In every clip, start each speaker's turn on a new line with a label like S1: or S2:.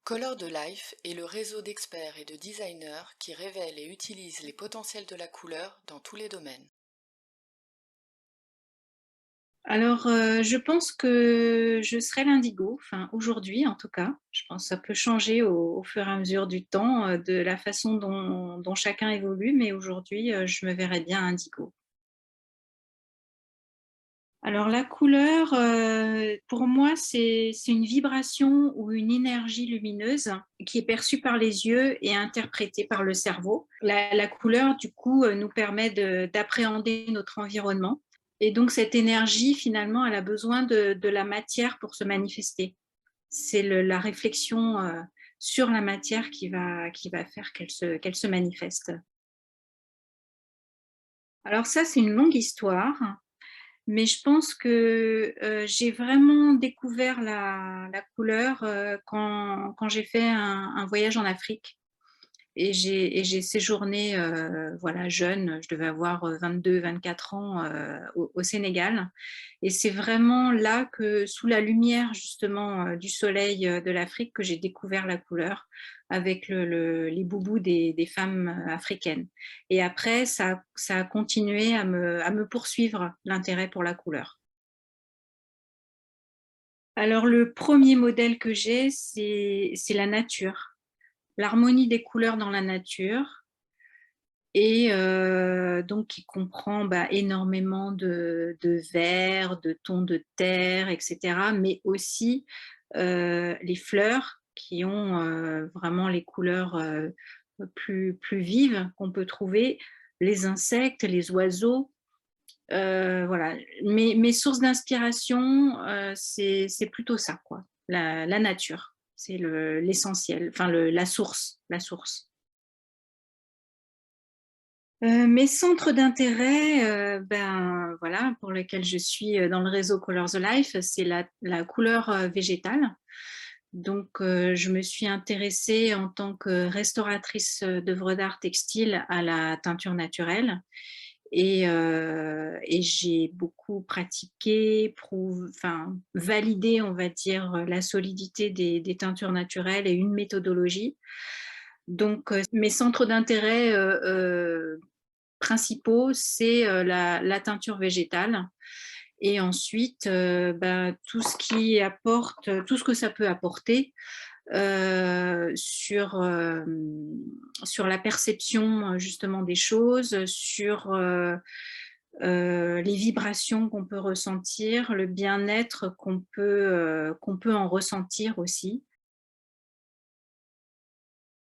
S1: Color de Life est le réseau d'experts et de designers qui révèlent et utilisent les potentiels de la couleur dans tous les domaines.
S2: Alors, je pense que je serai l'indigo, enfin aujourd'hui en tout cas. Je pense que ça peut changer au fur et à mesure du temps, de la façon dont chacun évolue, mais aujourd'hui, je me verrais bien indigo. Alors la couleur, pour moi, c'est une vibration ou une énergie lumineuse qui est perçue par les yeux et interprétée par le cerveau. La couleur, du coup, nous permet d'appréhender notre environnement et donc cette énergie, finalement, elle a besoin de la matière pour se manifester. C'est la réflexion, sur la matière qui va faire qu'elle se manifeste. Alors ça, c'est une longue histoire. Mais je pense que, j'ai vraiment découvert la couleur, quand j'ai fait un voyage en Afrique et j'ai séjourné, voilà, jeune, je devais avoir, 22-24 ans, au Sénégal et c'est vraiment là que, sous la lumière justement, du soleil, de l'Afrique, que j'ai découvert la couleur avec les boubous des femmes, africaines et après ça a continué à me poursuivre, l'intérêt pour la couleur. Alors le premier modèle que j'ai, c'est la nature, l'harmonie des couleurs dans la nature et donc qui comprend, bah, énormément de vert, de tons de terre et cetera, mais aussi, les fleurs qui ont, vraiment les couleurs, plus vives qu'on peut trouver, les insectes, les oiseaux, voilà. Mes sources d'inspiration, c'est plutôt ça, quoi, la nature. C'est l'essentiel, enfin la source. Mes centres d'intérêt, ben, voilà, pour lesquels je suis, dans le réseau Color the Life, c'est la couleur, végétale. Donc, je me suis intéressée en tant que restauratrice, d'œuvres d'art textiles à la teinture naturelle et j'ai beaucoup pratiqué, enfin, validé, on va dire, la solidité des teintures naturelles et une méthodologie. Donc, mes centres d'intérêt, principaux, c'est, la teinture végétale et ensuite, bah, tout ce que ça peut apporter, sur la perception, justement des choses, sur, les vibrations qu'on peut ressentir, le bien-être qu'on peut en ressentir aussi.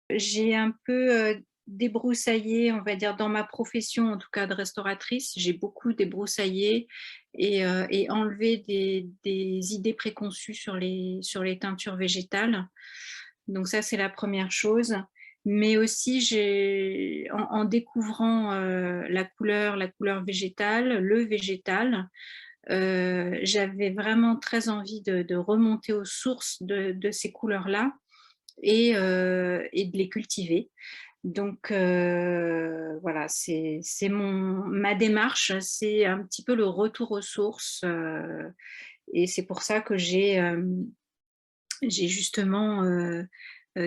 S2: J'ai un peu, débroussaillé, on va dire, dans ma profession, en tout cas de restauratrice, j'ai beaucoup débroussaillé et enlevé des idées préconçues sur les teintures végétales. Donc ça, c'est la première chose. Mais aussi, en découvrant, la couleur végétale, le végétal, j'avais vraiment très envie de remonter aux sources de ces couleurs-là et de les cultiver. Donc voilà, c'est ma démarche, c'est un petit peu le retour aux sources, et c'est pour ça que j'ai justement,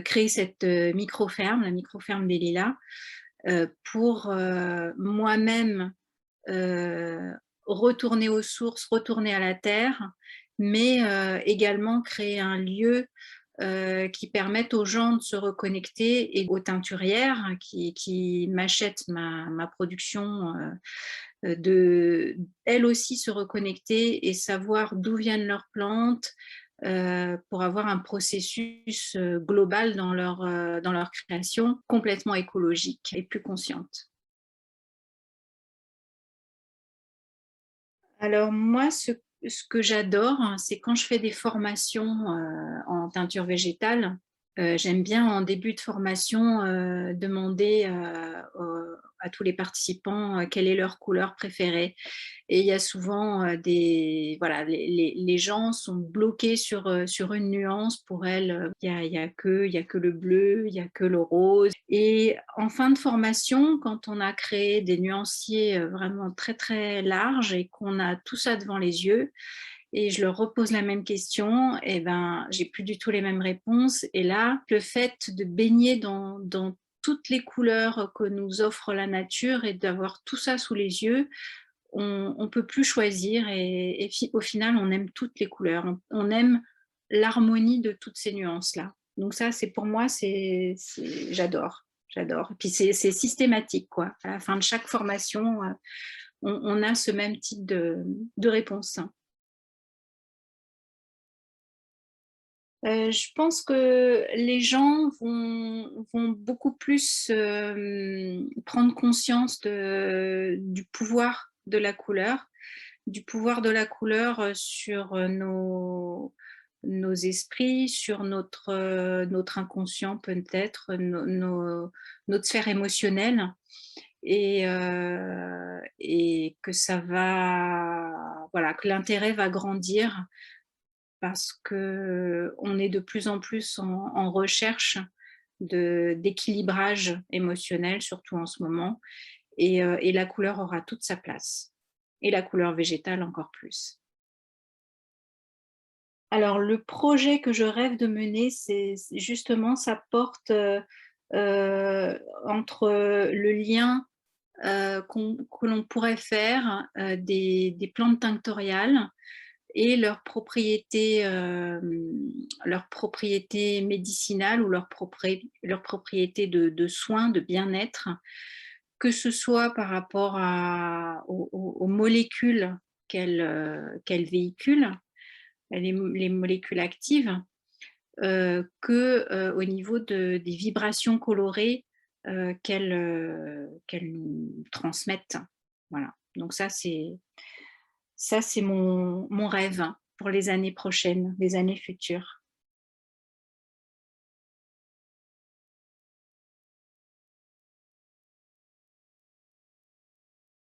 S2: créé cette, micro-ferme, la micro-ferme des Lilas, pour, moi-même, heu, retourner aux sources, retourner à la terre, mais également créer un lieu, qui permette aux gens de se reconnecter et aux teinturières qui m'achètent ma production, de elles aussi se reconnecter et savoir d'où viennent leurs plantes, pour avoir un processus, global dans leur création, complètement écologique et plus consciente. Alors moi, ce que j'adore, hein, c'est quand je fais des formations, en teinture végétale, j'aime bien en début de formation, demander, à tous les participants, quelle est leur couleur préférée et il y a souvent, voilà, les gens sont bloqués sur une nuance. Pour elles, il y a que le bleu, il y a que le rose et en fin de formation, quand on a créé des nuanciers, vraiment très, très larges et qu'on a tout ça devant les yeux et je leur repose la même question, et ben, j'ai plus du tout les mêmes réponses. Et là, le fait de baigner dans toutes les couleurs que nous offre la nature et d'avoir tout ça sous les yeux, on peut plus choisir et au final, on aime toutes les couleurs. On aime l'harmonie de toutes ces nuances-là. Donc ça, c'est pour moi, j'adore, j'adore. Et puis c'est systématique, quoi. À la fin de chaque formation, on a ce même type de réponse. Je pense que les gens vont beaucoup plus prendre conscience du pouvoir de la couleur, sur nos esprits, sur notre inconscient peut-être, notre sphère émotionnelle, et que voilà, que l'intérêt va grandir parce qu'on est de plus en plus en recherche d'équilibrage émotionnel, surtout en ce moment, et la couleur aura toute sa place, et la couleur végétale encore plus. Alors le projet que je rêve de mener, justement, ça porte entre le lien que l'on pourrait faire des plantes tinctoriales et leurs propriétés médicinales, ou leurs propriétés de soins, de bien-être, que ce soit par rapport aux molécules qu'elles véhiculent, les molécules actives, qu'au niveau des vibrations colorées qu'elles nous transmettent. Voilà. Donc ça, c'est mon rêve pour les années prochaines, les années futures.